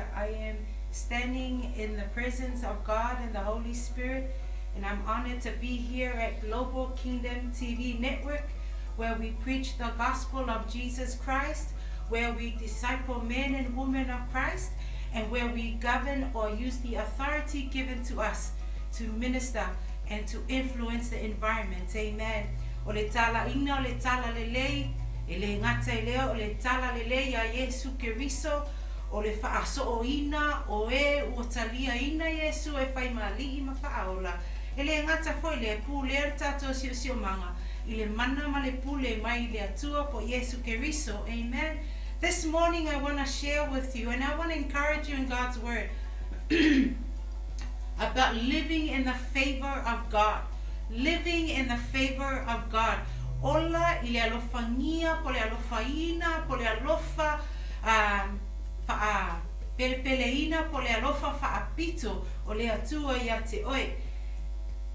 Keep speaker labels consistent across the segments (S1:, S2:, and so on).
S1: I am standing in the presence of God and the Holy Spirit, and I'm honored to be here at Global Kingdom TV Network, where we preach the gospel of Jesus Christ, where we disciple men and women of Christ, and where we govern or use the authority given to us to minister and to influence the environment. Amen. O le tala ina, o le tala lelei, ele ngata leo, o le tala lelei ya Yesu Keriso, o le faaso o ina, o o talia ina Yesu e fai mali ima faaola. Ele ngata foi le pule tato sio manga. Ile mana ma le pule mai le atua po Yesu Keriso. Amen. This morning I want to share with you, and I want to encourage you in God's word about living in the favor of God. Living in the favor of God. Ola ile alofangia, pole alofaina, pole alofa peleina, pole alofa faapito, ole atua ya te oe.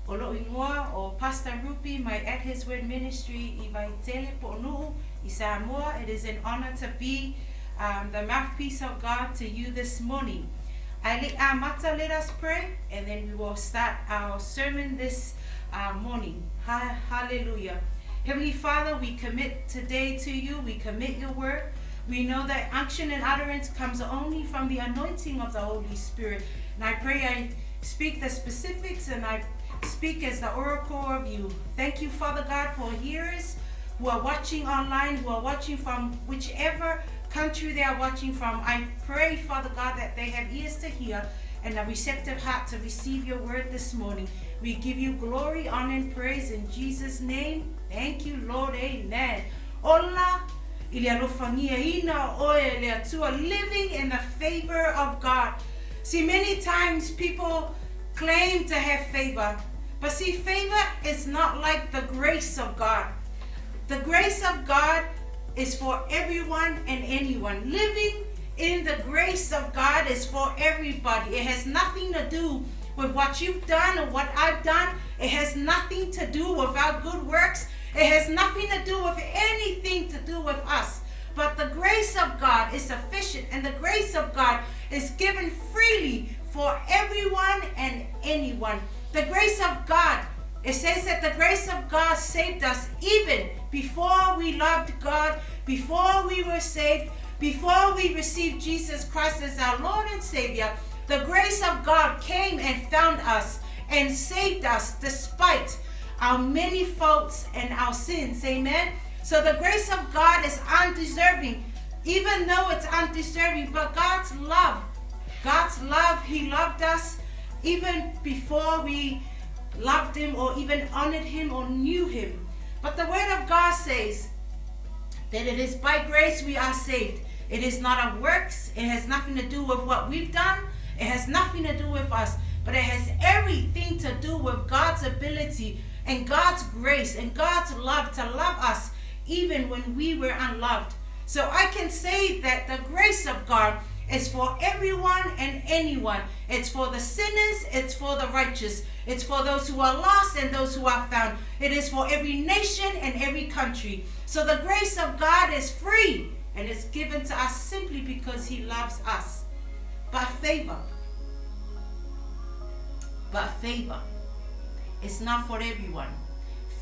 S1: Olo ingoa o Pastor Rupi, my At His Word ministry, iwai tele po nuu, Samoa. It is an honor to be the mouthpiece of God to you this morning. Let us pray, and then we will start our sermon this morning. Hallelujah. Heavenly Father, we commit today to you. We commit your word. We know that action and utterance comes only from the anointing of the Holy Spirit. And I pray I speak the specifics, and I speak as the oracle of you. Thank you, Father God, for hearers who are watching online, who are watching from whichever country they are watching from. I pray, Father God, that they have ears to hear and a receptive heart to receive your word this morning. We give you glory, honor, and praise in Jesus' name. Thank you, Lord. Amen. Ola, living in the favor of God. See, many times people claim to have favor, but see, favor is not like the grace of God. The grace of God is for everyone and anyone. Living in the grace of God is for everybody. It has nothing to do with what you've done or what I've done. It has nothing to do with our good works. It has nothing to do with anything to do with us. But the grace of God is sufficient, and the grace of God is given freely for everyone and anyone. The grace of God, it says that the grace of God saved us even before we loved God, before we were saved, before we received Jesus Christ as our Lord and Savior. The grace of God came and found us and saved us despite our many faults and our sins. Amen. So the grace of God is undeserving, even though it's undeserving, but God's love, He loved us even before we loved him or even honored him or knew him. But the word of God says that it is by grace we are saved. It is not of works. It has nothing to do with what we've done. It has nothing to do with us, but it has everything to do with God's ability and God's grace and God's love to love us even when we were unloved. So I can say that the grace of God is for everyone and anyone. It's for the sinners, it's for the righteous, it's for those who are lost and those who are found. It is for every nation and every country. So the grace of God is free, and it's given to us simply because he loves us. But favor is not for everyone.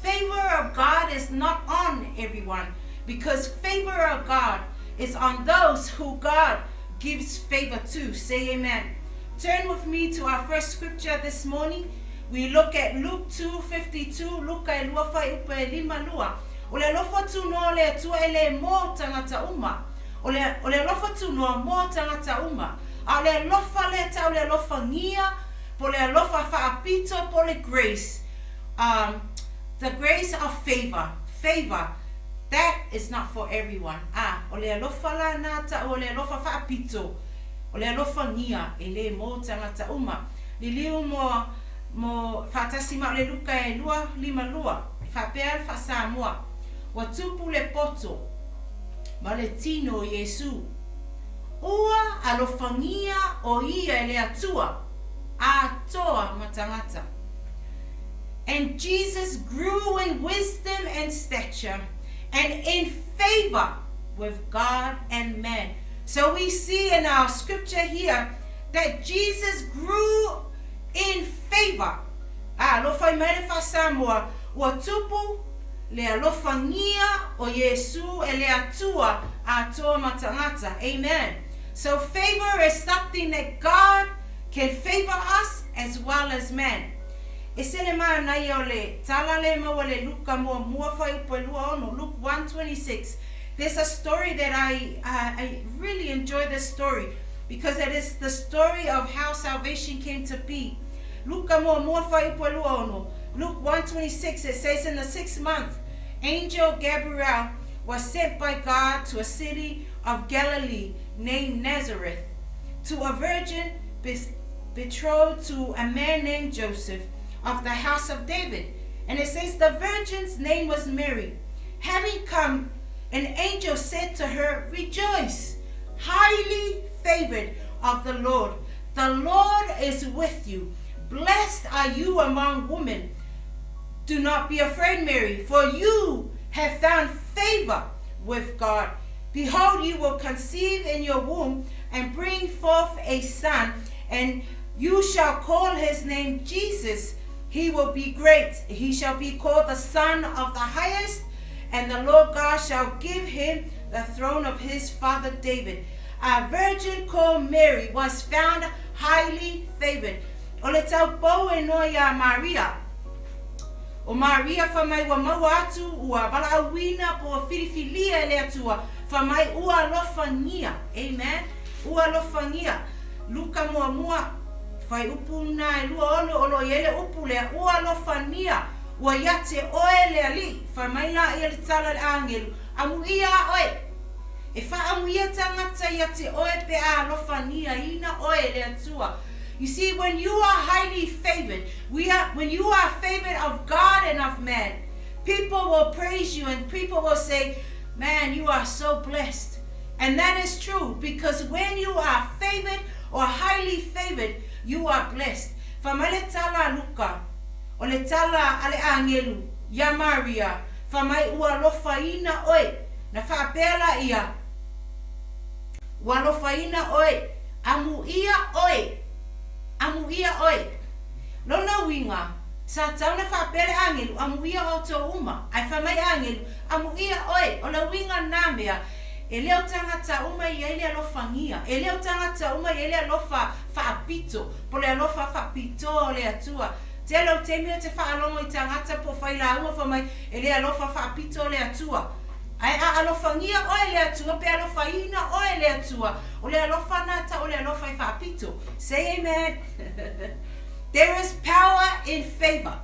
S1: Favor of God is not on everyone, because favor of God is on those who God gives favor to. Say amen. Turn with me to our first scripture this morning. We look at Luke 2:52. Luka e luafa upa e lima lua. Ole lofa tu no le tua ele mo tangata uma. Ole lofa tu no mo tangata uma. Ale lofa le ta ole lofa ngia. Pole lofa faapito pole grace. The grace of favor. Favor. That is not for everyone. Ole alofa la nata, ole alofa faapito, ole alofa ngia ele mo tangata uma. Liliu mo fatasima ole luka e lua lima lua. Fapel fa Samoa. Watupu le poto. Maletino Yesu. Ua alofa ngia o ia ele atua. Atoa matangata. And Jesus grew in wisdom and stature, and in favor with God and man. So we see in our scripture here that Jesus grew in favor. Alofa imerefa Samoa wa tupu le alofa ngia o Yesu ele atua atoa matangata. Amen. So favor is something that God can favor us as well as man. Eselema na yole talale mawale Luka mo muafa upelua ono Luke 1:26. There's a story that I really enjoy this story because it is the story of how salvation came to be. Luke 1:26, it says, in the 6th month, angel Gabriel was sent by God to a city of Galilee named Nazareth, to a virgin betrothed to a man named Joseph of the house of David. And it says the virgin's name was Mary. Having come, an angel said to her, "Rejoice, highly favored of the Lord. The Lord is with you. Blessed are you among women. Do not be afraid, Mary, for you have found favor with God. Behold, you will conceive in your womb and bring forth a son, and you shall call his name Jesus. He will be great. He shall be called the Son of the Highest, and the Lord God shall give him the throne of his father David." A virgin called Mary was found highly favored. Ole tau pau e no ya Maria. O Maria whamai wa mawatu ua bala awina po whiriwhilia ele atua. Whamai ua lofangia. Amen. Ua lofangia. Luka mua mua. Whai upu na e lua ono olo yele upu lea. Ua lofania. Ua yate oe lea li. Whamai la ele tala le angelu. Amu ia oe. E wha amu ia tangata yate oe pe a lofania. Ina oe lea tua. You see, when you are highly favored, when you are favored of God and of man, people will praise you and people will say, "Man, you are so blessed." And that is true, because when you are favored or highly favored, you are blessed. Famale tala Luka, o le tala ale angelu, ya Maria, famai ua lofaina oe, na whaapela ia. Ua lofaina oe, amu ia oe. Amu ia oe. Lona winga. Sa tauna whapere angelu. Amu ia o to uma. Ai whamai angelu. Amu ia oe. O la winga namea. E leo tangata uma i ele alofangia. E leo tangata uma i ele alofa whaapito. Po le alofa whaapito o le atua. Te alo te mea te whaalongo i tangata po whaila ua whamai. E le alofa whaapito o le atua. Ai a alofangia oe le atua, pe alofaina oe le atua. O le alofa nata o le alofa I whaapito. Say amen. There is power in favor.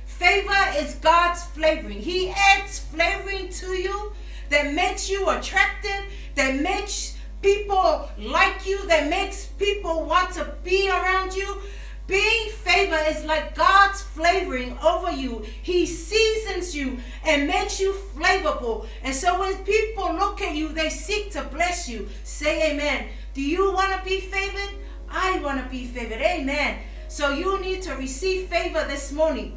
S1: Favor is God's flavoring. He adds flavoring to you that makes you attractive, that makes people like you, that makes people want to be around you. Being favor is like God's flavoring over you. He seasons you and makes you flavorful. And so when people look at you, they seek to bless you. Say amen. Do you want to be favored? I want to be favored. Amen. So you need to receive favor this morning.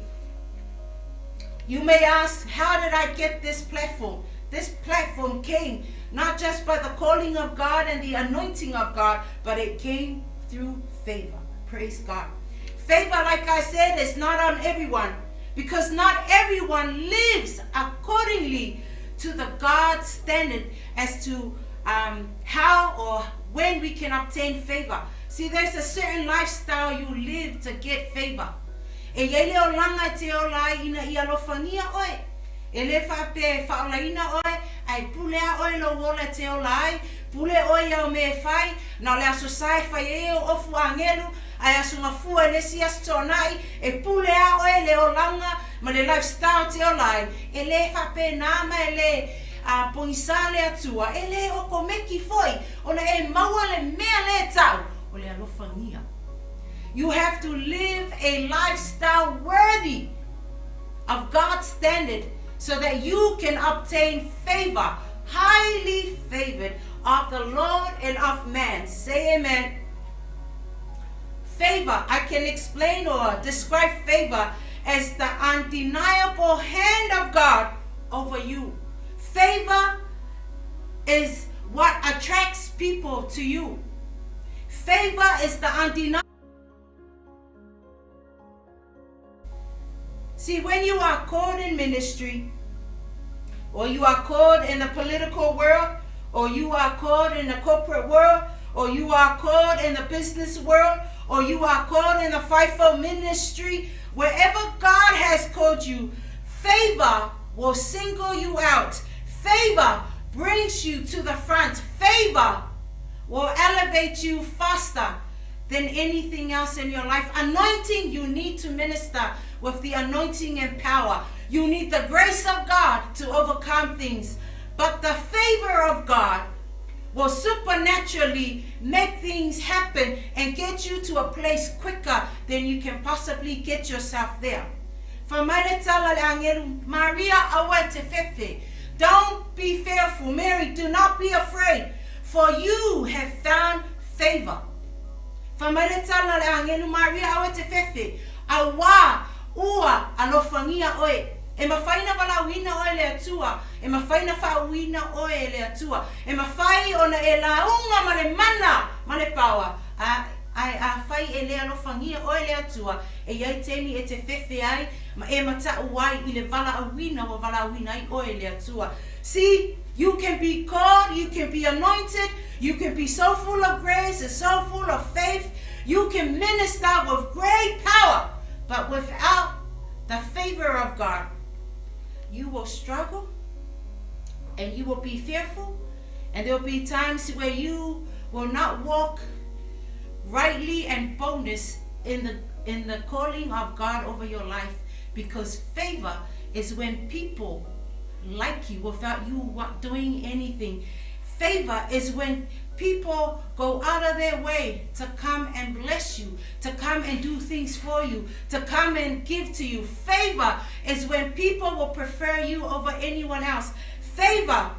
S1: You may ask, how did I get this platform? This platform came not just by the calling of God and the anointing of God, but it came through favor. Praise God. Favor, like I said, is not on everyone, because not everyone lives accordingly to the God standard as to how or when we can obtain favor. See, there's a certain lifestyle you live to get favor. E yele o langa te o lai ina I alofangia oe. E le whape whaolaina oe, ai pulea oe lo wola te o lai, pule oe au me whai, na le aso sai whai e o ofu angelu, ai asunga fua le si astonai, e pulea oe le o langa, ma le lifestyle te o lai, e le whape nama e le poisale atua, e le o komeki foi, ona e maua le mea le tau, o le alofangia. You have to live a lifestyle worthy of God's standard so that you can obtain favor, highly favored of the Lord and of man. Say amen. Favor, I can explain or describe favor as the undeniable hand of God over you. Favor is what attracts people to you. Favor is the undeniable. See, when you are called in ministry, or you are called in the political world, or you are called in the corporate world, or you are called in the business world, or you are called in the fivefold ministry, wherever God has called you, favor will single you out. Favor brings you to the front. Favor will elevate you faster than anything else in your life. Anointing, you need to minister with the anointing and power. You need the grace of God to overcome things. But the favor of God will supernaturally make things happen and get you to a place quicker than you can possibly get yourself there. Maria, don't be fearful. Mary, do not be afraid, for you have found favor. Awa ua alofangia oe. E mafaina wala wina oe le atua. E mafaina fa wina oe le atua. E mafai ona e launga male mana male pawa. A fai e le alofangia oe le atua. E yai teni e te fefe ai. Ma e mata uai i le vala awina wa vala awina ai oe le atua. See, you can be called, you can be anointed, you can be so full of grace and so full of faith. You can minister with great power, but without the favor of God, you will struggle and you will be fearful, and there will be times where you will not walk rightly and boldness in the calling of God over your life, because favor is when people like you without you doing anything. Favor is when people go out of their way to come and bless you, to come and do things for you, to come and give to you. Favor is when people will prefer you over anyone else. Favor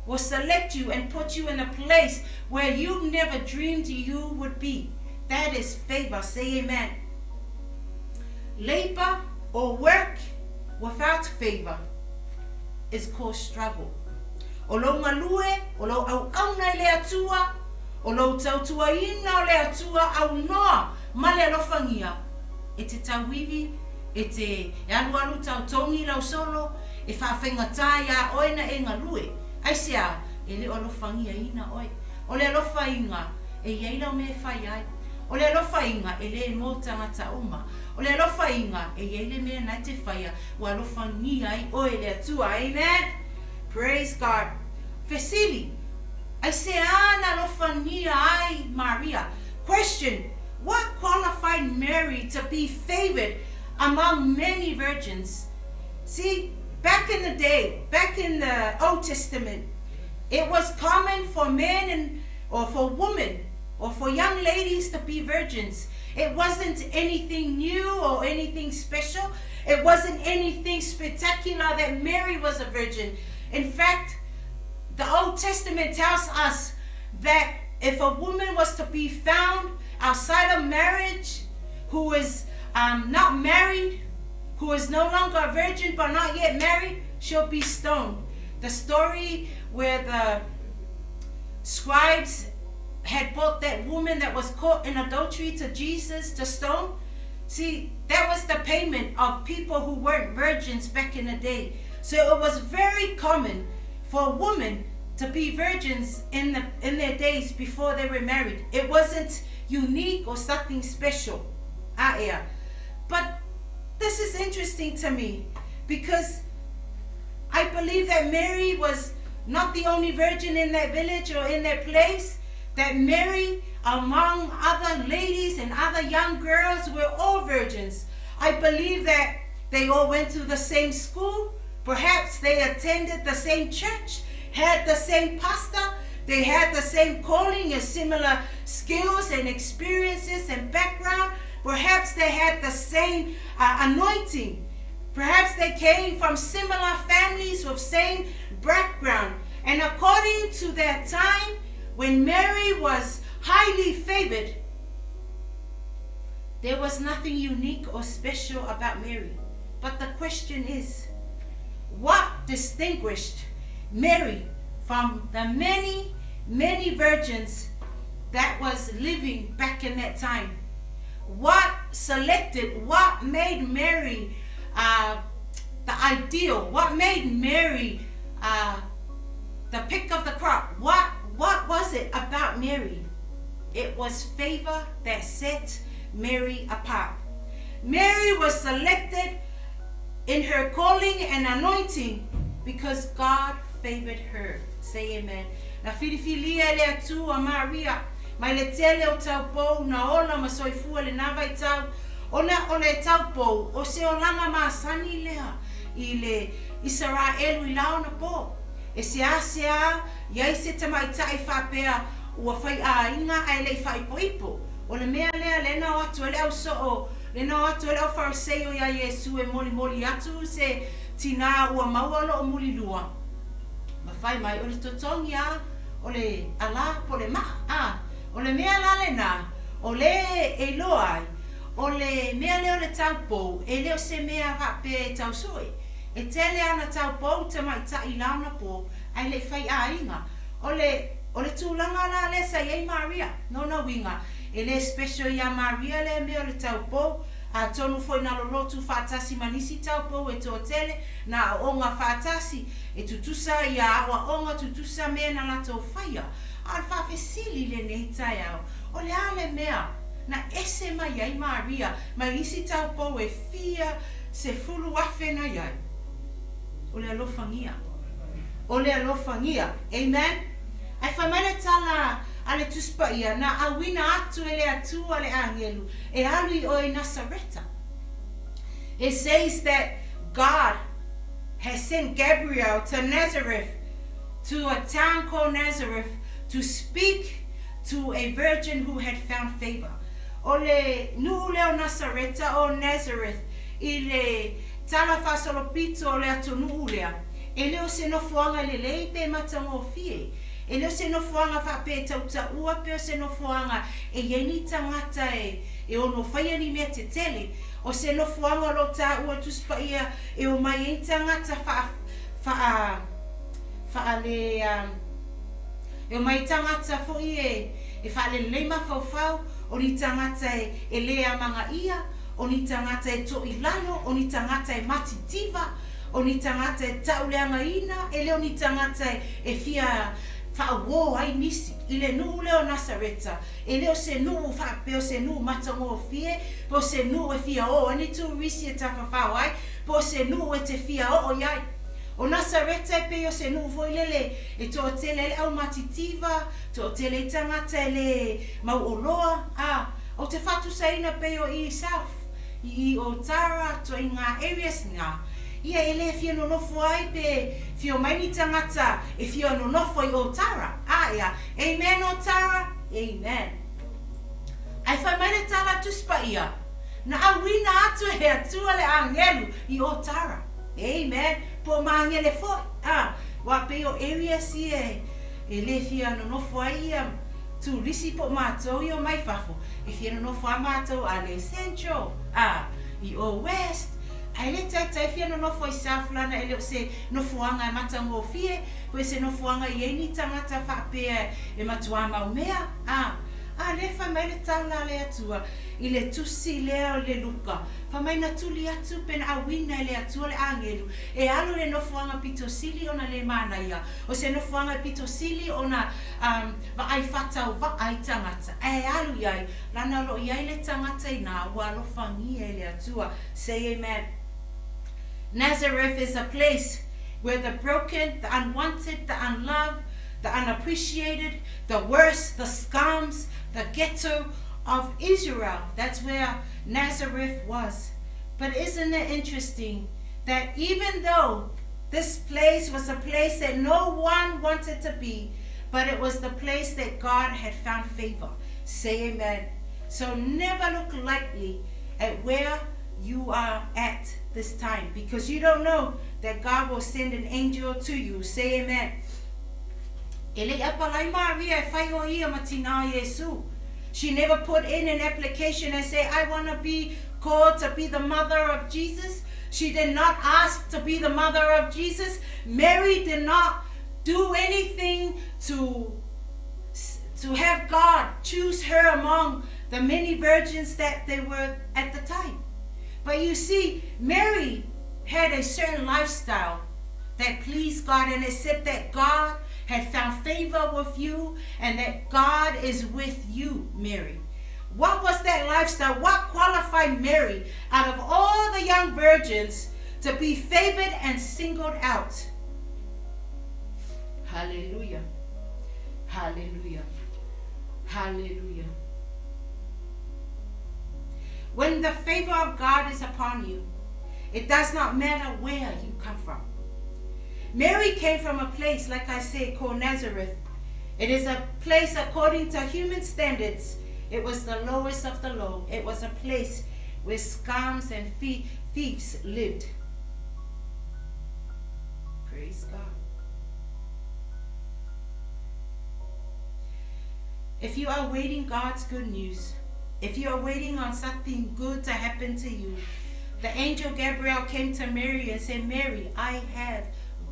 S1: will select you and put you in a place where you never dreamed you would be. That is favor. Say amen. Labor or work without favor is called struggle. O lo ngalue, o lo au na le atua, o lo tautua ina o le atua au noa, ma le alofangia. E te tawivi, e te alu tautongi lau solo, e whawhengatai a oe na e ngalue. Aisea, e le alofangia ina oe. O le alofa inga, e yeila me whai ai. O le alofa inga, e le mo tangata uma. O le alofa inga, e yeile me na te whaia, wa alofangia ai oe le atua. Amen. Praise God. Fesili, I say, Ana lofania ai Maria. Question, what qualified Mary to be favored among many virgins? See, back in the day, back in the Old Testament, it was common for men or for women or for young ladies to be virgins. It wasn't anything new or anything special. It wasn't anything spectacular that Mary was a virgin. In fact, the Old Testament tells us that if a woman was to be found outside of marriage, who is not married, who is no longer a virgin but not yet married, she'll be stoned. The story where the scribes had brought that woman that was caught in adultery to Jesus to stone. See, that was the payment of people who weren't virgins back in the day. So it was very common for a woman to be virgins in their days before they were married. It wasn't unique or something special. But this is interesting to me, because I believe that Mary was not the only virgin in that village or in that place. That Mary, among other ladies and other young girls, were all virgins. I believe that they all went to the same school. Perhaps they attended the same church, had the same pastor, they had the same calling and similar skills and experiences and background. Perhaps they had the same anointing. Perhaps they came from similar families with same background. And according to their time, when Mary was highly favored, there was nothing unique or special about Mary. But the question is, what distinguished Mary, from the many, many virgins that was living back in that time, what made Mary the ideal? What made Mary the pick of the crop? What was it about Mary? It was favor that set Mary apart. Mary was selected in her calling and anointing because God favored her. Say amen. Na filifilia le atu a Maria, mai le tele o tau pou na ola ma soifua le nava I tau, ona o le tau pou, o se o langa maasani lea, I le Israelu I lao na po. E se asea, iai se tamaitai whapea, ua whai a inga ai le whai poipo. O le mea lea lena o atu ele au so o, lena o atu ele au Fariseo ia Yesu e moli atu se tina ua maualo o muli lua. Ma whai mai o le totongi a, o le ala po le maa, o le mea la lena, o le e loai, o le mea leo le taupou, e leo se mea hape e tausoi. E tele ana taupou te maitai launa po, ai le whai a inga. O le tūlanga la le sa iei Maria, no winga. E le special ia Maria le mea le taupou, a tonu foi na lolotu whaatasi manisi taupou e tō tele, na onga whaatasi, e tutusa ia awa onga tutusa mea na lato whaia. Al whawhesili le neitai au, o le ale mea, na ese mai iei Maria, mai isi taupou e fia se fulu afe na iai. O le alofangia. O le alofangia. Amen? Ai whamana tala ale tuspa ia na awina atu ele atu ale angelu e alui o Nazareth. It says that God has sent Gabriel to Nazareth, to a town called Nazareth, to speak to a virgin who had found favor. O le nu'uleo Nazareth o Nazareth I le tala whasolopito o le atu nu'ulea. E leo se no fuanga le lei pe matango fie. E leo se no fuanga whape tauta ua peo se no fuanga e yeni tangata e ono whaia ni mea te tele. O se no fuanga lo ta ua tuspa ia e o mai e tangata e o mai tangata fo e wha le leima fau o ni tangata e lea manga ia, o ni tangata e to ilano, o ni tangata e matitiva, o ni tangata e tauleanga ina, e leo ni tangata e fia whaawo ai nisi, I le nuu leo Nazareta, e leo se nuu whapeo se nuu matango o fie, po se nuu e fia o, ani tu risi e tawhawhau ai, po se nuu e te fia o iai. O Nazareta e peo se nuu voi lele, e to tele le au matitiva, to tele tangata le mau oloa, o te whatu saina peo I South, I o Tara, to I ngā areas ngā. Ia ele fia no nofo ai pe fio mai ni tangata e fio no nofo I o Tara. Ia. Amen o Tara. Amen. Ai whai mai le tala tuspa ia. Na awina atu he atua le angelu I o Tara. Amen. Po maangele fo. Wa pe o area si e le fia no nofo ai tu risi po mātou I o mai whafo. E fia no nofo a mātou a le Central. I o West. Ai le tai fia no nofo I South lana e leo se nofoanga e matango fie, po se nofoanga I eini tangata whapea e matua mau mea. Le wha mai le tala le atua, I le tusi lea o le luka. Wha mai na tuli atu pena awina le atua le angelu. E alu le nofoanga pito sili ona le mana ia. O se nofoanga pito sili ona va ai whatau va ai tangata. E alu iai, lana lo iai le tangata ina, ua lo whangia le atua. Say amen. Nazareth is a place where the broken, the unwanted, the unloved, the unappreciated, the worst, the scums, the ghetto of Israel. That's where Nazareth was. But isn't it interesting that even though this place was a place that no one wanted to be, but it was the place that God had found favor. Say amen. So never look lightly at where you are at this time, because you don't know that God will send an angel to you. Say amen. She never put in an application and say, I want to be called to be the mother of Jesus. She did not ask to be the mother of Jesus. Mary did not do anything to have God choose her among the many virgins that they were at the time. But you see, Mary had a certain lifestyle that pleased God, and it said that God had found favor with you and that God is with you, Mary. What was that lifestyle? What qualified Mary out of all the young virgins to be favored and singled out? Hallelujah. Hallelujah. Hallelujah. When the favor of God is upon you, it does not matter where you come from. Mary came from a place, like I said, called Nazareth. It is a place according to human standards. It was the lowest of the low. It was a place where scums and thieves lived. Praise God. If you are waiting God's good news, if you are waiting on something good to happen to you, the angel Gabriel came to Mary and said, Mary, I have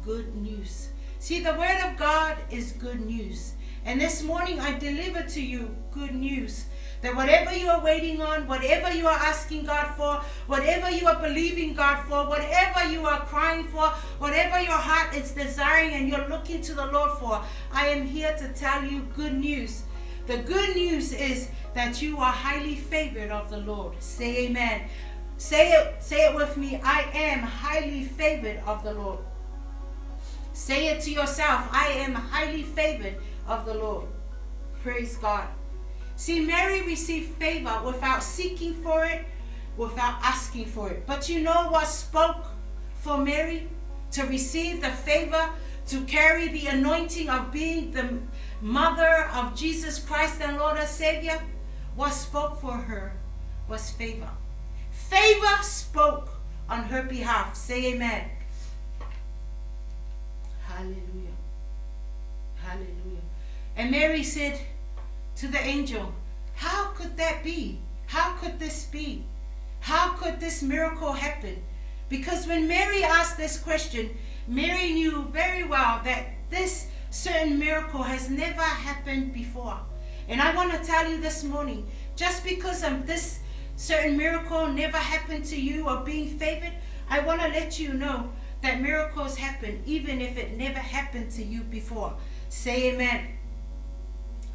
S1: good news. See, the word of God is good news. And this morning I deliver to you good news. That whatever you are waiting on, whatever you are asking God for, whatever you are believing God for, whatever you are crying for, whatever your heart is desiring and you're looking to the Lord for, I am here to tell you good news. The good news is that you are highly favored of the Lord. Say amen. Say it with me. I am highly favored of the Lord. Say it to yourself. I am highly favored of the Lord. Praise God. See, Mary received favor without seeking for it, without asking for it. But you know what spoke for Mary to receive the favor, to carry the anointing of being the mother of Jesus Christ and Lord and Savior? What spoke for her was favor. Favor spoke on her behalf. Say amen. Hallelujah. Hallelujah. And Mary said to the angel, how could that be? How could this be? How could this miracle happen? Because when Mary asked this question, Mary knew very well that this certain miracle has never happened before. And I want to tell you this morning, just because this certain miracle never happened to you or being favored, I want to let you know that miracles happen even if it never happened to you before. Say amen.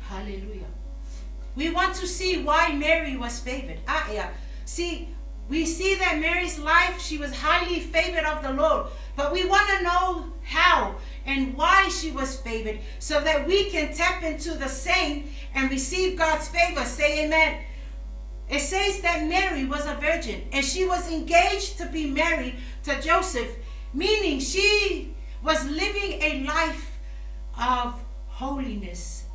S1: Hallelujah. We want to see why Mary was favored. See, we see that Mary's life, she was highly favored of the Lord. But we want to know how and why she was favored so that we can tap into the same and receive God's favor. Say amen. It says that Mary was a virgin and she was engaged to be married to Joseph, meaning she was living a life of holiness.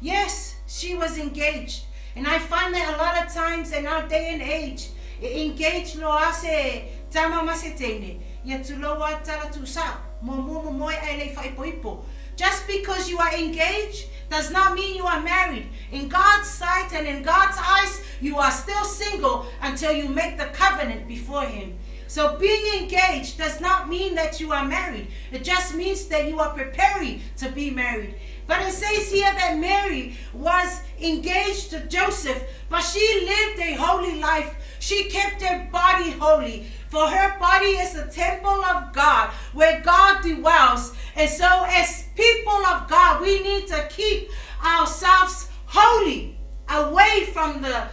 S1: Yes, she was engaged. And I find that a lot of times in our day and age, engaged lo ase tama masetene ya tulowa tala tusa mo moi ai fa ipo. Just because you are engaged does not mean you are married. In God's sight and in God's eyes, you are still single until you make the covenant before Him. So being engaged does not mean that you are married. It just means that you are preparing to be married. But it says here that Mary was engaged to Joseph, but she lived a holy life. She kept her body holy. For her body is the temple of God, where God dwells. And so as people of God, we need to keep ourselves holy, away from the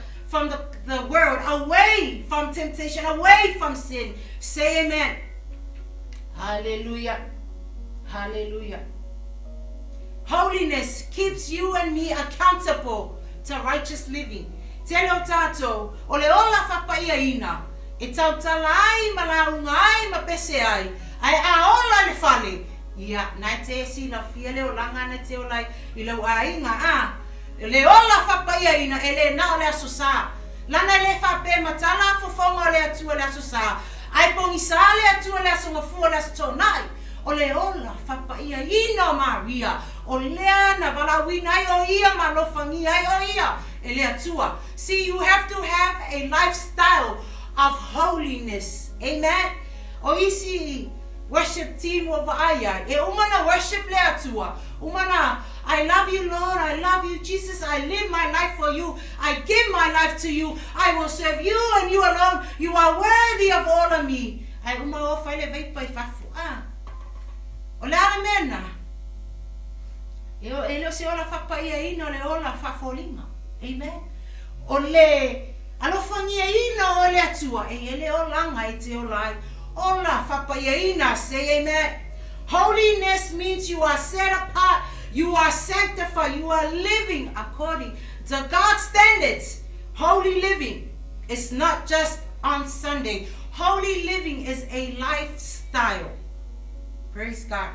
S1: world, away from temptation, away from sin. Say amen. Hallelujah. Hallelujah. Holiness keeps you and me accountable to righteous living. Telo tato, ole ola fapaia ina. E tau talai malaunga ai mapese ai. Ai aola le fale. Ia, nai te si la fiele o langa ne te olai. Ilo ainga a. Le ola fapaia ina, ele na ole asusa. Lana le fape matala fofonga ole atu ole asusa. Ai pongisa le atu ole asungafu ole asutonai. Ole ola fapaia ina Maria. Olea na valawina o ia malofangi o ia. See, you have to have a lifestyle of holiness. Amen. O isi worship team over aya. E umana worship le atua. Umana, I love you, Lord. I love you, Jesus. I live my life for you. I give my life to you. I will serve you and you alone. You are worthy of all of me. Ai uma o faile vei pai fafu. O le ala mena. Ele se ola fa pai ina le ola fa folinga. Amen. O le alofangia ina o le atua. Ele ola ngai te ola. Ola fa pai ina. Say amen. Holiness means you are set apart. You are sanctified. You are living according to God's standards. Holy living is not just on Sunday. Holy living is a lifestyle. Praise God.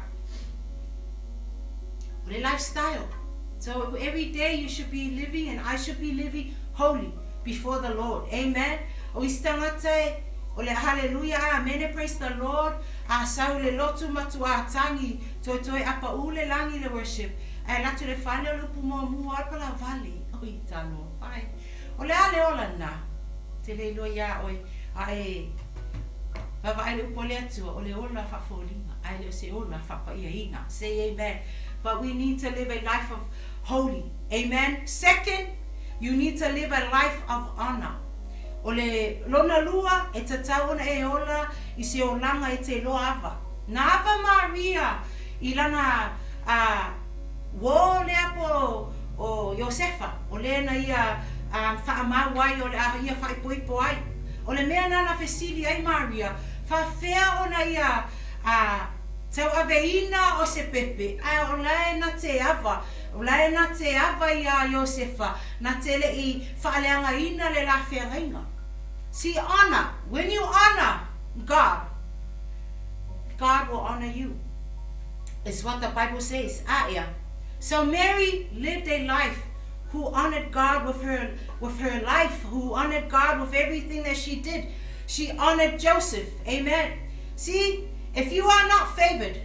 S1: A lifestyle. So every day you should be living, and I should be living holy before the Lord. Amen. Ole hallelujah, amen, praise the Lord. Sau le lotu matua tangi, toi apa ule langi le worship. Ai latu le fale lupu mo mua pala valley. Oi tano, ai. Ole ale ola na. Te le loia oi, ai. Baba ai le upole atua, ole ola fa folinga. Ai le se ola fa pa ia ina. Say amen. But we need to live a life of holy. Amen. Second, you need to live a life of honor. O le lona lua e tatau na e ola I se olanga e te loa ava. Na ava Maria I lana wo le apo o Josefa. O le na ia whaamawai o le ia whaipoipo ai. O le mea nana fesili ai Maria. Whawhea o na ia tau aveina o se pepe. Ai o lae na te ava. O lae na te ava ia Josefa. Na te le I whaaleanga ina le la whengainga. See, honor. When you honor God, God will honor you. It's what the Bible says. Yeah. So Mary lived a life who honored God with her life, who honored God with everything that she did. She honored Joseph. Amen. See, if you are not favored,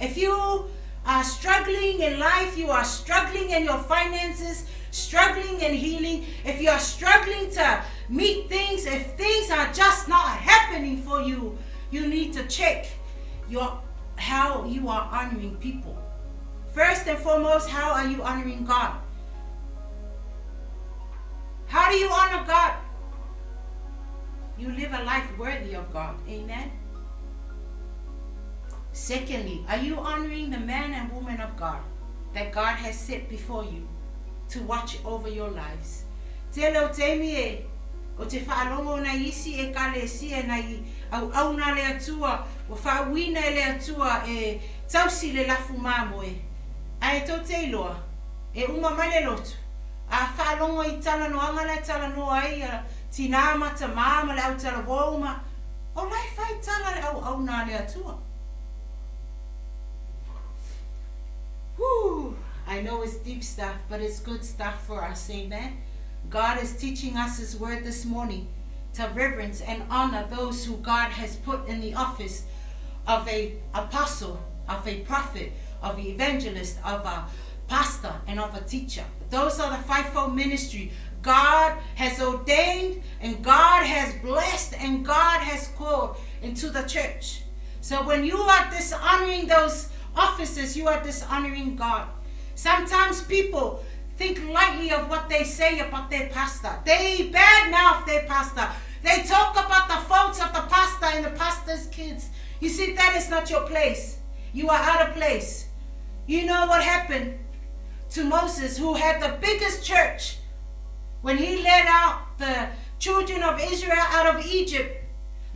S1: if you are struggling in life, you are struggling in your finances, struggling in healing, if you are struggling to meet things, if things are just not happening for you, you need to check how you are honoring people. First and foremost, how are you honoring God? How do you honor God? You live a life worthy of God. Amen. Secondly, are you honoring the man and woman of God that God has set before you to watch over your lives? Te leo te mie o te whaalongo na isi e kale si e nai au na le atua o whaawina e le atua e tausi le lafu mamoe. Ai tau te iloa e uma male lotu a whaalongo I tala no angala tala no ai a tina mata mama le au tala wauma o lai whai tala le au na le atua. Whew. I know it's deep stuff, but it's good stuff for us. Amen. God is teaching us His word this morning to reverence and honor those who God has put in the office of an apostle, of a prophet, of an evangelist, of a pastor, and of a teacher. Those are the fivefold ministry God has ordained, and God has blessed, and God has called into the church. So when you are dishonoring those offices, you are dishonoring God. Sometimes people think lightly of what they say about their pastor. They badmouth their pastor. They talk about the faults of the pastor and the pastor's kids. You see, that is not your place. You are out of place. You know what happened to Moses, who had the biggest church, when he led out the children of Israel out of Egypt.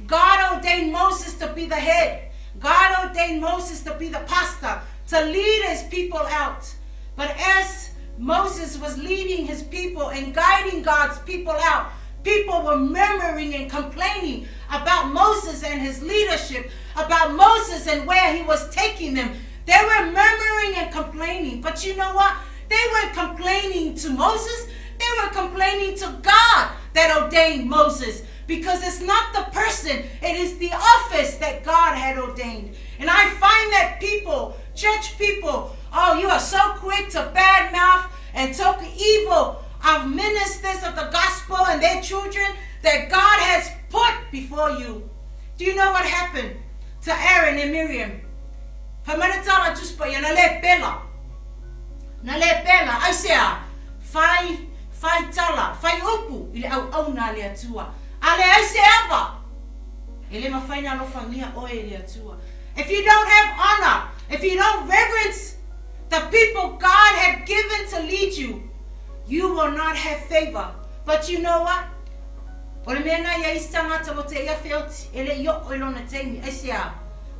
S1: God ordained Moses to be the head. God ordained Moses to be the pastor, to lead his people out. But as Moses was leading his people and guiding God's people out, people were murmuring and complaining about Moses and his leadership, about Moses and where he was taking them. They were murmuring and complaining. But you know what? They weren't complaining to Moses. They were complaining to God that ordained Moses. Because it's not the person, it is the office that God had ordained. And I find that people, church people, oh, you are so quick to badmouth and talk evil of ministers of the gospel and their children that God has put before you. Do you know what happened? to Aaron and Miriam. Famanatala tuspa ya na le pela. Na le pela, ai sea, fai tala, fai upu, ile au na le atua. Ale ai se ava. Ile mafaina no fangia o le atua. If you don't have honor, if you don't reverence the people God had given to lead you, you will not have favor. But you know what? O le mena ia istangata mo te ia feoti, ele yo ilona teimi, ai sea,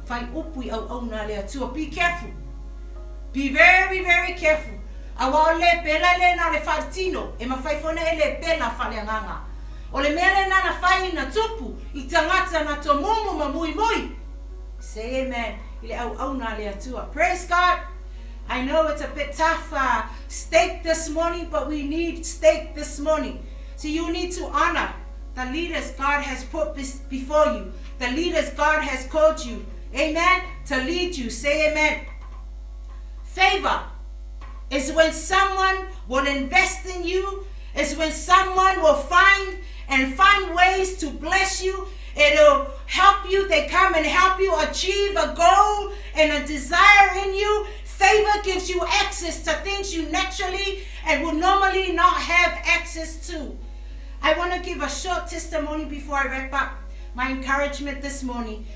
S1: fai upu au na le atua. Be careful. Be very, very careful. Awa le pela le na le fartino, e mawhai fona e le pela fale anganga. O le mele na na whai na tupu, I tangata na to mumu ma mui mui. Say amen. Ile au na le atua. Praise God. I know it's a bit tough steak this morning, but we need steak this morning. So you need to honor the leaders God has put before you. The leaders God has called you. Amen. To lead you. Say amen. Favor is when someone will invest in you. It's when someone will find ways to bless you. It'll help you. They come and help you achieve a goal and a desire in you. Favor gives you access to things you naturally and would normally not have access to. I want to give a short testimony before I wrap up my encouragement this morning.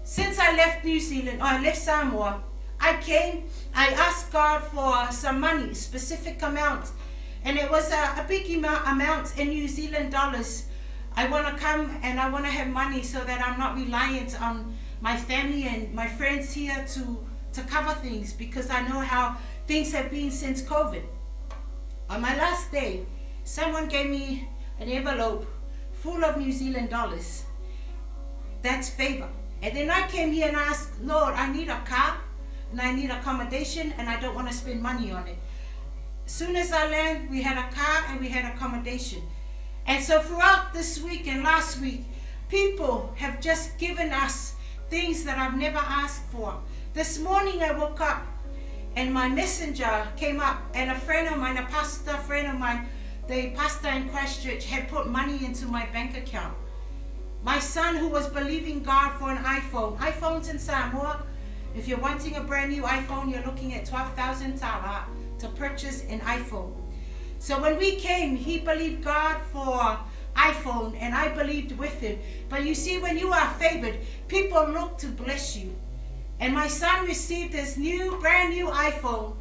S1: Since I left New Zealand, or I left Samoa, I asked God for some money, specific amount. And it was a big amount in New Zealand dollars. I want to come and I want to have money so that I'm not reliant on my family and my friends here to cover things, because I know how things have been since COVID. On my last day, someone gave me an envelope full of New Zealand dollars. That's favor. And then I came here and I asked, Lord, I need a car and I need accommodation and I don't want to spend money on it. As soon as I landed, we had a car and we had accommodation. And so throughout this week and last week, people have just given us things that I've never asked for. This morning I woke up and my messenger came up, and a friend of mine, a pastor friend of mine, the pastor in Christchurch, had put money into my bank account. My son, who was believing God for an iPhone. iPhones in Samoa, if you're wanting a brand new iPhone, you're looking at 12,000 tala to purchase an iPhone. So when we came, he believed God for iPhone and I believed with him. But you see, when you are favored, people look to bless you. And my son received his brand new iPhone.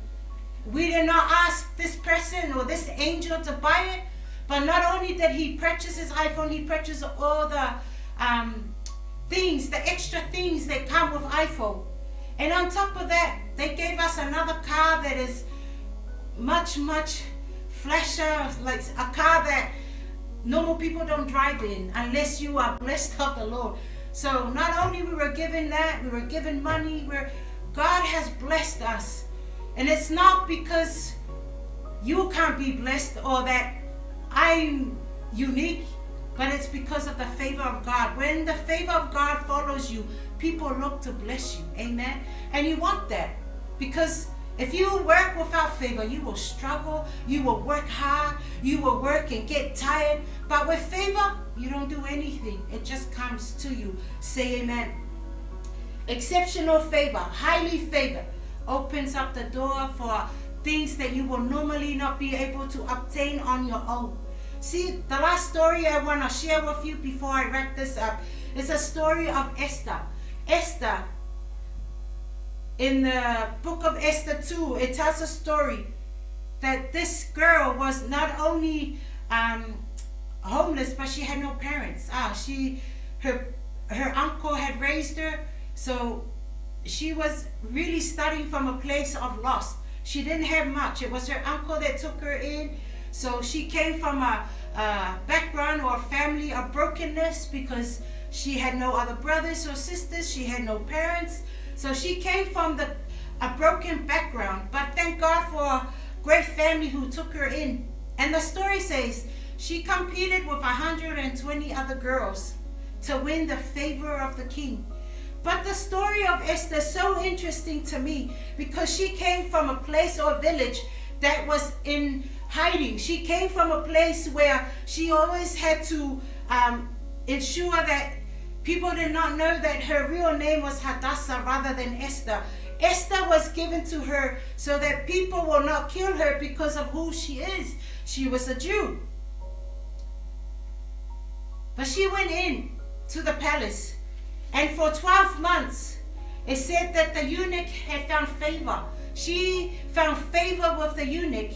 S1: We did not ask this person or this angel to buy it, but not only did he purchase his iPhone, he purchased all the things, the extra things that come with iPhone. And on top of that, they gave us another car that is much, much flasher, like a car that normal people don't drive in unless you are blessed of the Lord. So not only we were given that, we were given money, God has blessed us. And it's not because you can't be blessed or that I'm unique, but it's because of the favor of God. When the favor of God follows you, people look to bless you. Amen. And you want that, because if you work without favor, you will struggle, you will work hard, you will work and get tired. But with favor, you don't do anything. It just comes to you. Say amen. Exceptional favor, highly favored, opens up the door for things that you will normally not be able to obtain on your own. See, the last story I want to share with you before I wrap this up is a story of Esther. Esther, in the book of Esther 2, it tells a story that this girl was not only homeless, but she had no parents. Her uncle had raised her, so she was really starting from a place of loss. She didn't have much. It was her uncle that took her in. So she came from a background or a family of brokenness, because she had no other brothers or sisters. She had no parents. So she came from a broken background, but thank God for a great family who took her in. And the story says she competed with 120 other girls to win the favor of the king. But the story of Esther is so interesting to me, because she came from a place or village that was in hiding. She came from a place where she always had to ensure that People did not know that her real name was Hadassah rather than Esther. Esther was given to her so that people will not kill her because of who she is. She was a Jew. But she went in to the palace, and for 12 months, it said that the eunuch had found favor. She found favor with the eunuch,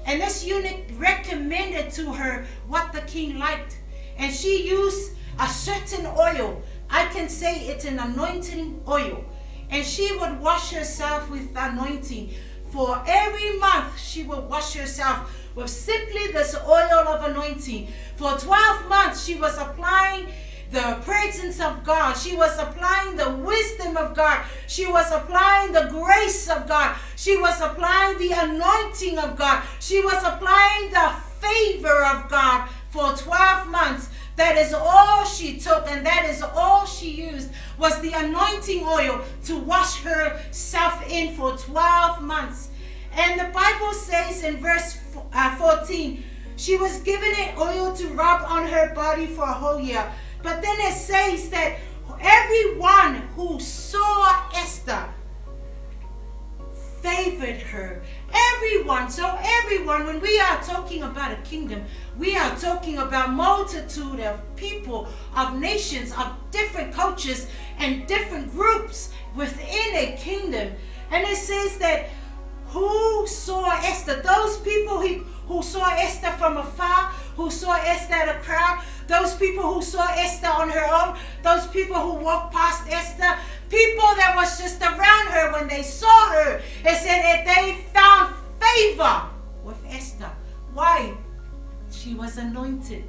S1: and this eunuch recommended to her what the king liked. And she used a certain oil. I can say it's an anointing oil. And she would wash herself with the anointing. For every month, she would wash herself with simply this oil of anointing. For 12 months, she was applying the presence of God. She was applying the wisdom of God. She was applying the grace of God. She was applying the anointing of God. She was applying the favor of God for 12 months. That is all she took, and that is all she used, was the anointing oil to wash herself in for 12 months. And the Bible says in verse 14, she was given an oil to rub on her body for a whole year. But then it says that everyone who saw Esther favored her. Everyone. So everyone, when we are talking about a kingdom, we are talking about multitude of people, of nations, of different cultures and different groups within a kingdom. And it says that who saw Esther, those people who saw Esther from afar, who saw Esther at a crowd, those people who saw Esther on her own, those people who walked past Esther, people that was just around her when they saw her, it said that they found favor with Esther. Why? She was anointed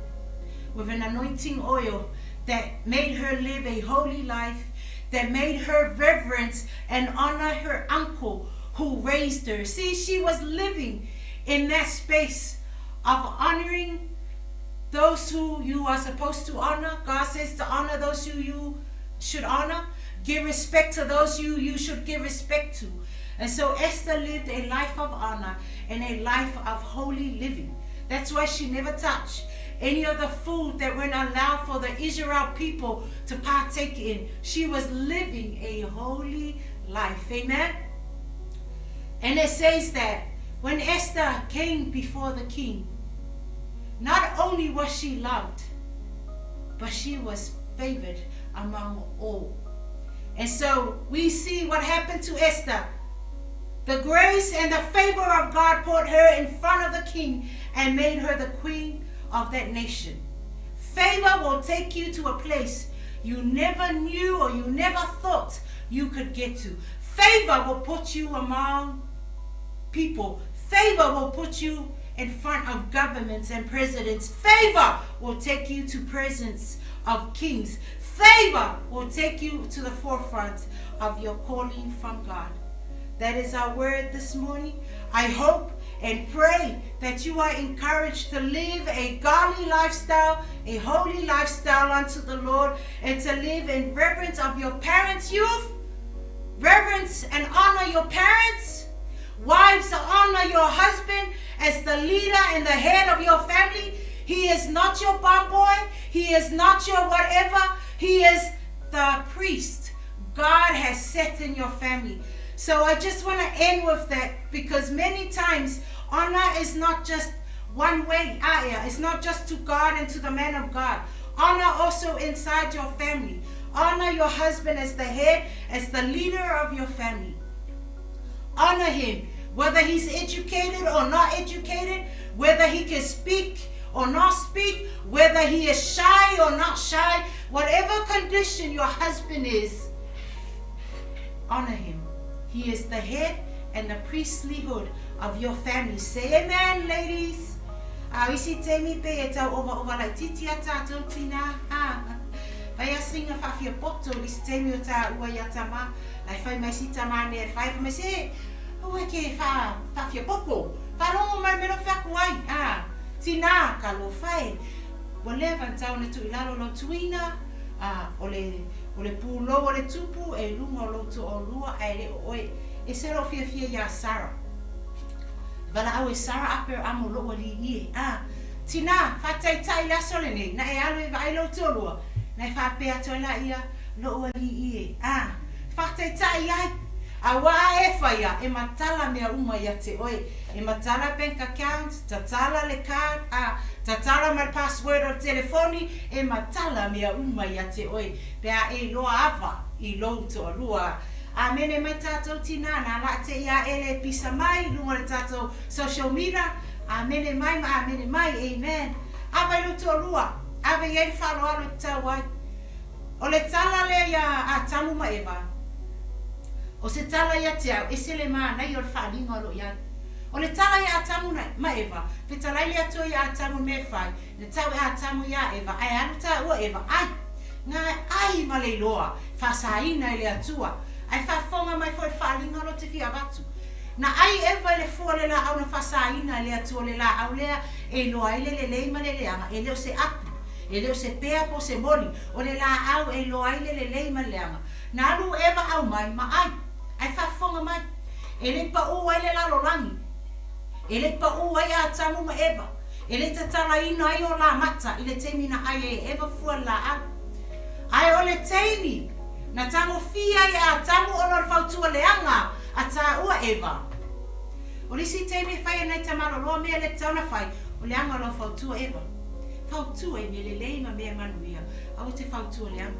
S1: with an anointing oil that made her live a holy life, that made her reverence and honor her uncle who raised her. See, she was living in that space of honoring those who you are supposed to honor. God says to honor those who you should honor. Give respect to those you should give respect to. And so Esther lived a life of honor and a life of holy living. That's why she never touched any of the food that weren't allowed for the Israel people to partake in. She was living a holy life. Amen? And it says that when Esther came before the king, not only was she loved, but she was favored among all. And so we see what happened to Esther. The grace and the favor of God put her in front of the king and made her the queen of that nation. Favor will take you to a place you never knew or you never thought you could get to. Favor will put you among people. Favor will put you in front of governments and presidents. Favor will take you to presence of kings. Favor will take you to the forefront of your calling from God. That is our word this morning. I hope and pray that you are encouraged to live a godly lifestyle, a holy lifestyle unto the Lord, and to live in reverence of your parents' youth. Reverence and honor your parents. Wives, honor your husband as the leader and the head of your family. He is not your bum boy. He is not your whatever. He is the priest God has set in your family. So I just want to end with that, because many times honor is not just one way. It's not just to God and to the man of God. Honor also inside your family. Honor your husband as the head, as the leader of your family. Honor him, whether he's educated or not educated, whether he can speak or not speak, whether he is shy or not shy, whatever condition your husband is, honor him. He is the head and the priestlyhood of your family. Say amen, ladies. Isi temi pe eta over like titi ata tina. Vaya singa fa fia poto lis temi ota uayatama. Like fa mai sitama ne fa mai se. O ke fa fia popo. Fa no mai me no fa kuai. Tina kalo fai. Whatever tauna tu ilalo lo tuina. Ole pulo ole tupu e lunga lo to o lua e oi e sero fia ya Sarah. Vala au Sarah aper amo lo oli i tina fatai tai la solene na e alo e vai lo to lua. Nai whapea toila ia, lo ali ie. Whate tai ai. Awa e whaia, e matala mea uma ia te oe. E matala bank account, tatala le card, tatala mai password o telefoni, e matala mea uma ia te oe. Pea e loa ava, I lo to alua. Mene mai tātou tina, nā la te ia ele pisa mai, lunga le tātou social media. Mene mai, amen. Ava I lo to alua, ava iei whaloa lo tau ai. O le tala le ia a tamu ma eva. O se tala ia te au, e se le maa nei o le whaalinga lo ia. O le tala ia a tamu ma eva, pe talai le atua ia a tamu me whai, le tau ia a tamu ia eva, ai anu ta ua eva, ai, ngā ai ma le loa, whasaina I le atua, ai whaafonga mai fo e whaalinga lo te fia watu. Na ai eva le fua le la au na whasaina le atua le la au lea, e loa ile le leima le leanga, e leo se apu, e leo se pea po se moni, o le la au e loa ile le leima le leanga. Na anu eva au mai, ma ai whaafonga mai, e le pa ua ile la lolangi, e le pa ua ia a tamu ma eva, e le tatala ina ai o la mata, I le teimi na ai e eva fua la au. Ai o le teimi, na tango fia ia a tamu o le whautua leanga, a ta ua eva. O lisi teimi whai anai tamaro loa mea le tauna whai, o leanga lo whautua eva. Whautua I me le leima mea manuia, au te whautua leanga.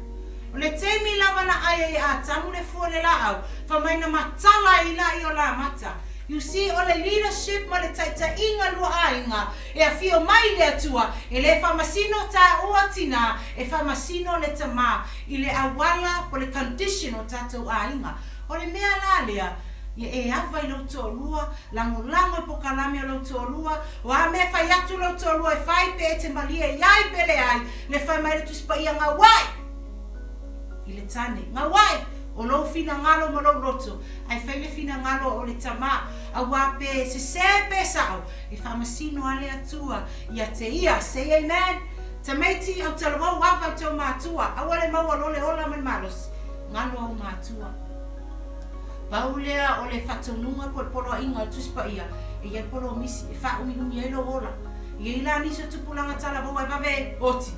S1: O le teimi lava na ai a tamu le fua le la au, whamaina matala I la I o la mata. You see, o le leadership ma le taita inga lua ainga, e a fio mai le atua, e le whamasino ta ua tina, e whamasino le tama, I le awala po le condition o tatou ainga. O le mea la lea, e awa I lo tōlua, lango po kalame o lo tōlua, o a mea whai atu lo tōlua, e whai pe e te malia, iai pele ai, le whai mai le tuspa ia ngā wai. I le tane, ngā wai, o lo fina ngalo mo lo roto, ai whai le fina ngalo o le tama, a wape se sepe sao, e whamasino ale atua, ia te ia, say amen, tamaiti au talavau wawa tau mātua, a wale maua lole ola man malos, ngalo au mātua. Paulea o le whatonunga po le polo inga o tuspa ia, e ia polo misi, e wha umi e lo ola, i e ila niso tupulanga talavau ai vave oti,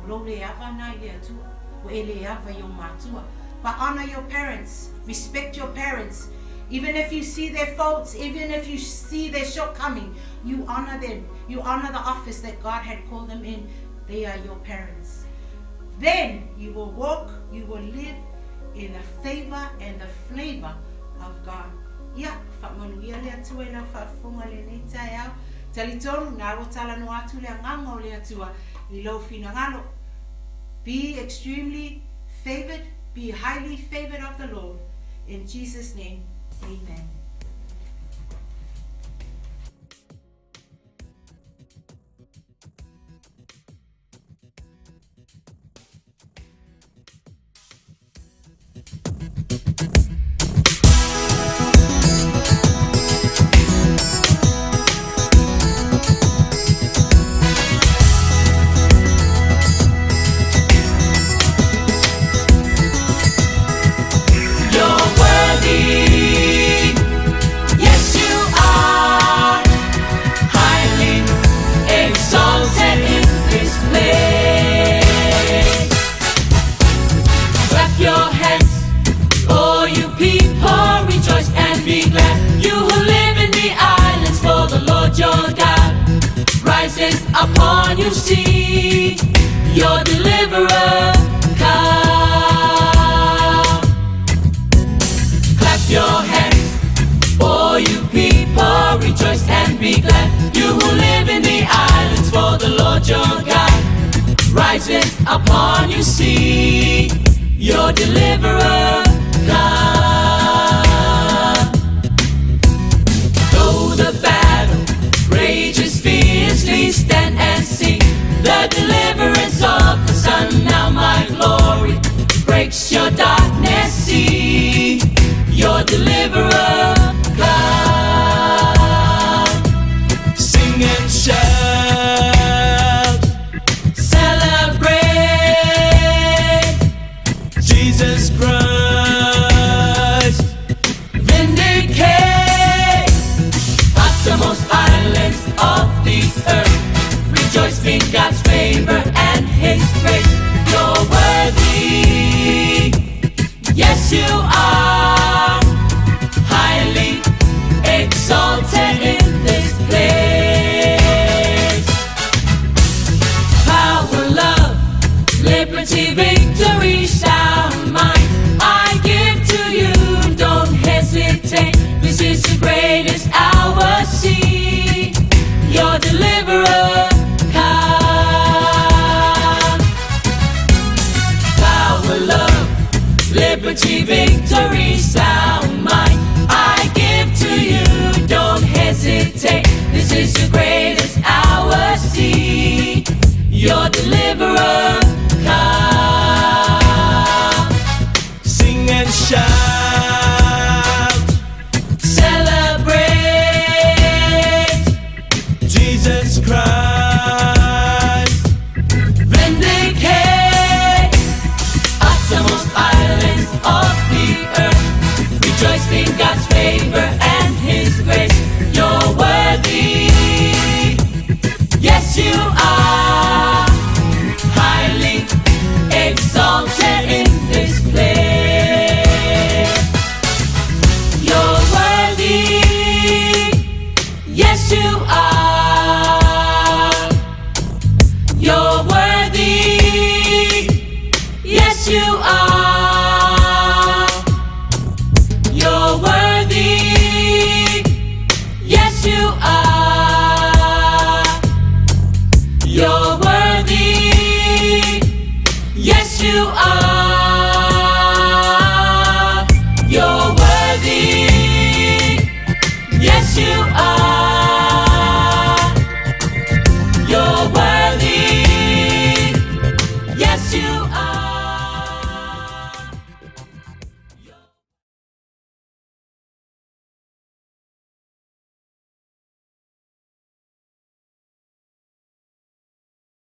S1: o lo le ava nai le atua, o e le ava I o mātua. But honor your parents, respect your parents. Even if you see their faults, even if you see their shortcoming, you honor them. You honor the office that God had called them in. They are your parents. Then you will walk, you will live in the favor and the flavor of God. Ia, whamanuia le atua I la whaafonga le nei tai au. Talitonu, nā ro tala no atu le nganga o le atua I lau fina ngalo. Be extremely favored. Be highly favored of the Lord. In Jesus' name, amen.
S2: Upon you see your deliverer come. Clap your hands, for you people, rejoice and be glad. You who live in the islands, for the Lord your God rises upon you see your deliverer come. Though the battle rages fiercely, stand and see the deliverance of the Son. Now my glory breaks your darkness, see your deliverer come. Sing and shout, celebrate Jesus Christ. exalted in this place. Power, love, liberty, victory, sound mine. I give to you, don't hesitate. This is the greatest hour. See your deliverer come. Power, love, liberty, victory, sound mine. I give to you, don't hesitate. This is the greatest hour. See your deliverer come.
S3: Sing and shout,
S2: celebrate
S3: Jesus Christ.
S2: Vindicate uttermost islands of the earth. Rejoice in God's favor and His grace. You're worthy, yes you are, highly exalted in this place. You're worthy, yes you are. You're worthy, yes you are. You're worthy, yes you are. You're worthy, yes you are. You're worthy, yes you are. You're worthy, yes you are.